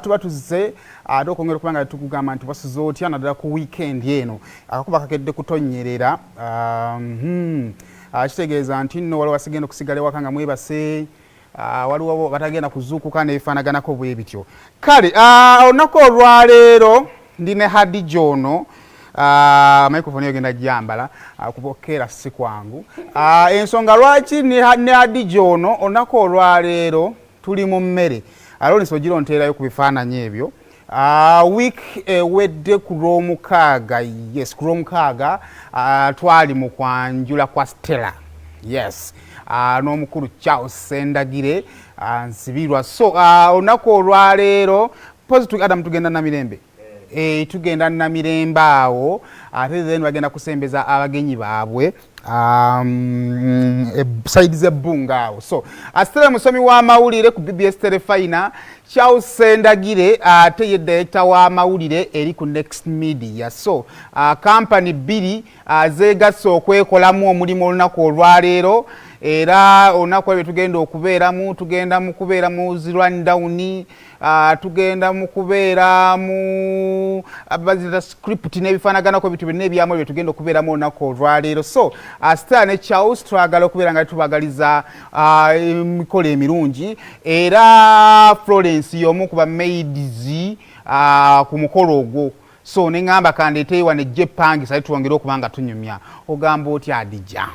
tuba tuzze ate okwongera okubanga tukugamba nti wasize otya naddala ku weekend eno akakuba kakedde kutonyerera kitegeeza nti nno waliwo basigenda okusigala ewaka nga mwebase waliwo batagenda kuzuukuka nebifaanaganako bwe bityo kale olunaku olwaleero ndi ne Hadija ono microphone yogenda jambala kubokeera si kwangu ensonga lwaki ne Hadija ono olunaku olwaleero tuli mu mmere aloni sogironteerayo ku bifaananyi ebyo week ewedde ku lwomukaaga yes ku lwomukaaga twali mu kwanjula kwa Stella yes n'omukulu Charles Sendagire nsibirwa so olunaku olwaleero pozi Adamu tugenda na mirembe tugenda na mirembe awo ate then bagenda kusembeza abagenyi baabwe side z'ebbunga awo so Stella musomi w'amawulire ku BBS Telefina Charles Sendagire ate ye director w'amawulire eri ku Next Media so company bbiri zeegasse okwekolamu omulimu olunaku olwaleero era olunaku olwo tugenda mu kubeera mu rundown tugenda mu kubeera mu bazita script n'ebifaanaganako ebintu byonna ebyamu ebyo tugenda okubeeramu olunaku olwaleero so Stella ne Charles twagala okubeera nga tubagaliza emikolo emirungi era Florence y'omu ku bamaids ku mukolo ogwo so neŋŋamba kandeeteewa ne gyepangisa twongere okuba nga tunyumya ogamba otya Hadija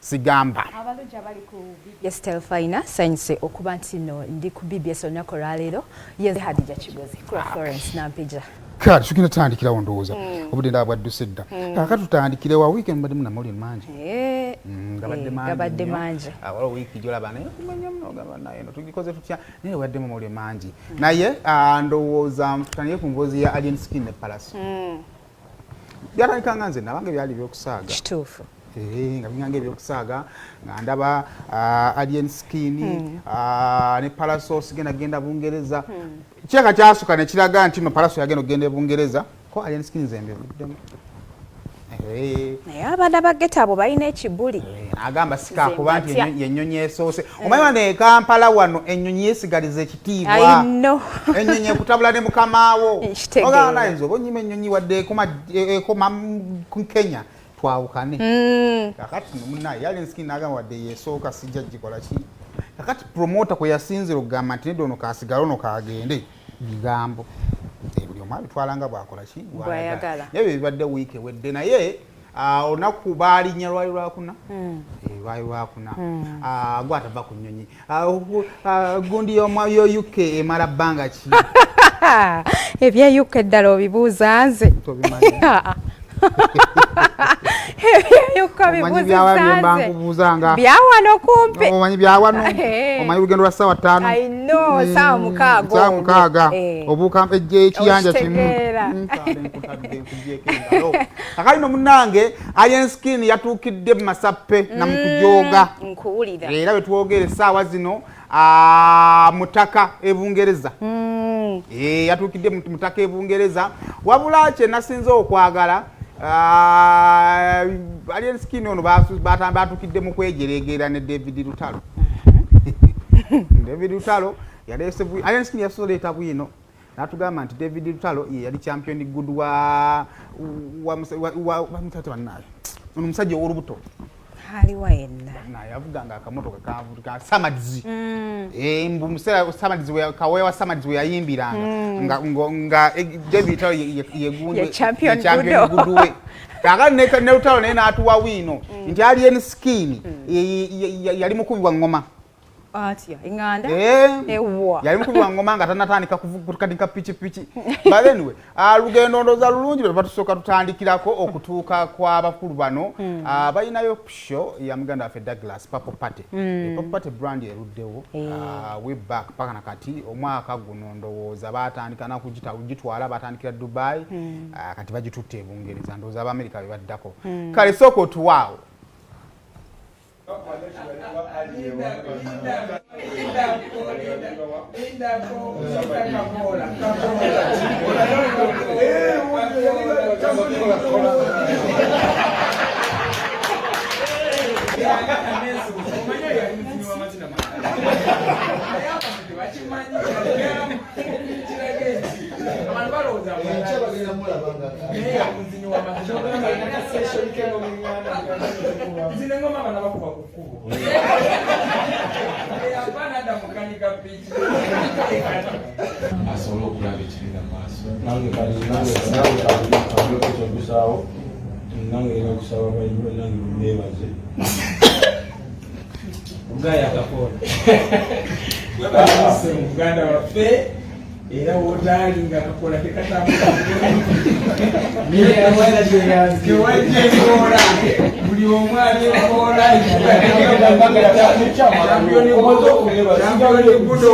sigamba abalungi abali ku BBS Telefina sanyuse okuba nti no ndi ku BBS olunaku olwaleero ye Hadija Kigozi kula Florence Nampija kale tugenda tutandikirawo ndowooza obudde ndaba bwadduse dda kaka tutandikire wa weekend mbadde munamawulire mangi gabadde mangi waliwo wiiki gyolaba naye kumanya muno ogamba naye no tugikoze tutya naye waddemu mawulire mangi naye ndowooza tutandike ku mboozi ya Alien Skin ne Palace byatandika nga nze nabange byali byokusaaga kituufu nga bingange ebyokusaaga nga ndaba Alien Skin ne Palace genda Bungereza kyeka kyasuka ne kiraga nti no Palace yagenda okugenda Bungereza ko Alien Skin zembe buddemu naye abaana bageta abo balina ekibuli agamba sika kuba nti yennyonyi esoose omanyi ne Kampala wano ennyonyi yesigaliza ekitiibwa ennyonyi ekutabula ne mukamaawo ogamba naye nze oba onyima ennyonyi wadde ekoma ku Kenya twawukane kakati munaye Alien Skin agamba wadde yesooka sijja gikola ki kakati promoter kwe yasinzira okugamba nti nedda ono kasigala ono kagende bigambo buli omu abitwalanga bwakola ki bwayagala naye bibadde wiiki ewedde naye olunaku baalinya lwali lwakuna gwatava ku nnyonyi gundi yo UK emala bbanga ki ebya UK eddala obibuuza nze byawano kumpi omanyi byawano omanyi lugendo lwa ssaawa 5 ssaawa mukaaga obuuka ekiyanja kimu akali no munnange Alien Skin yatuukidde mu Masappe namukujooga era bwe twogera essaawa zino mutaka ebungereza yatuukidde mutaka ebungereza wabula kye nasinze okwagala Alien Skin ono batukidde mu kwejereegera ne David Lutalo David Lutalo yalese Alien Skin yasoleeta bwino natugamba nti David Lutalo yali champion good wa mutata wannaye ono musajja ow'olubuto aliwa yenna naye avuganga akamotoka kavuga Samadzi mbu musera Samadzi kawewa Samadzi yayimbiranga nga David Lutalo yegunde champion guduwe kakati ne Lutalo naye n'atuwa wino nti Alien Skin yali mukubibwa ngoma atya inganda ewa yali mukubibwa ngoma nga tanatandika kuvuga pichi but anyway lugendo ndoza lulungi bwe batusooka tutandikirako okutuuka kwa bakulu bano balinayo show ya muganda waffe Douglas Purple Party Purple Party brand eruddewo way back paka nakati omwaka guno ndowooza batandika nakugitwala batandikira Dubai kati bagitutte ebungereza ndowooza Abamerika be baddako kale sooka otuwaawo asobola okulaba ekirina maaso nange era okusaba bayiwe nange nebaze Ugaya akakola. Bwabase Uganda waffe era wotali nga akakola tekatambula. Niye awala jeyanzi. Kewaje kola. Buli omwali kola. Champion moto kuleba. Champion kudo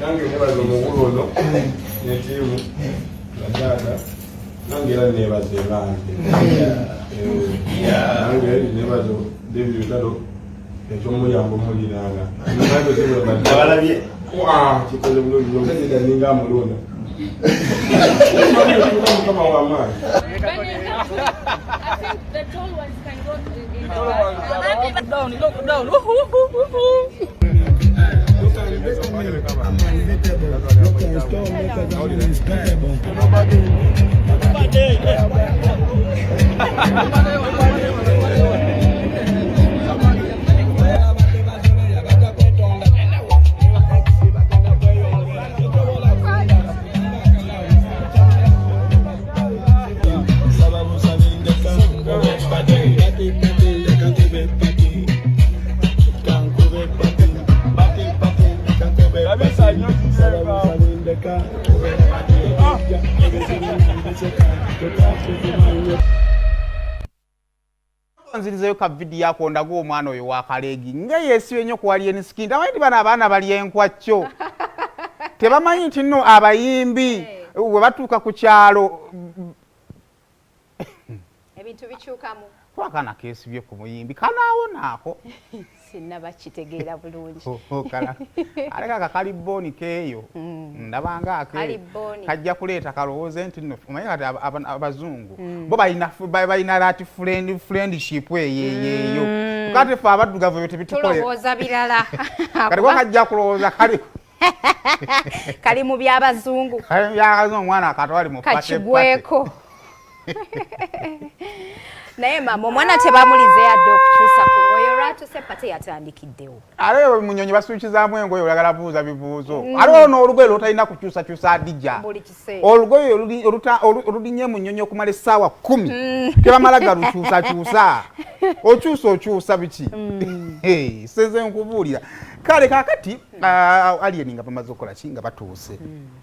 nange nebaze omugulu ono netiimu badada nange era nebaze bange nange nebaze David Lutalo ekyomuyambo muliranga abalabye kikoze bulungi omusajja ninga amulonda mukama w'amaanyi. The tall ones can go in the down. nzirizeyo ka video yako ndago omwana oyo wakalegi ngeyesiwe nnyo kuwali enisikindi abaindi bana abaana bali enkwacyo tebamanyi nti nno abayimbi we batuuka ku kyalo ebintu bikyukamu twakana kesibye ku muyimbi kanaawo naako sinaba kitegeera bulungi aleka kakalibbooni keeyo ndabanga ake kajja kuleeta kalowooze nti nno omanyi kati abazungu bo balina lati friendship eyeeyo kati fe abaddugavu ebyo tebitukololowooza birala kati ko kajja kulowooza kali mu byabazungu omwana akatwali mu kakigweko naye mama omwana tebamulize yadde okukyusa ku ngoye olwatuse pate yatandikiddewo ate munyonyi basuukizaamu engoye olagala buuza bibuuzo ate ono olugoye lwotalina kukyusakyusa adija olugoye olulinye mu nnyonyi okumala essaawa 10 tebamala galukyusakyusa okyusa biki senze nkubuulira kale kaakati aliyeni nga bamaze okukola ki nga batuuse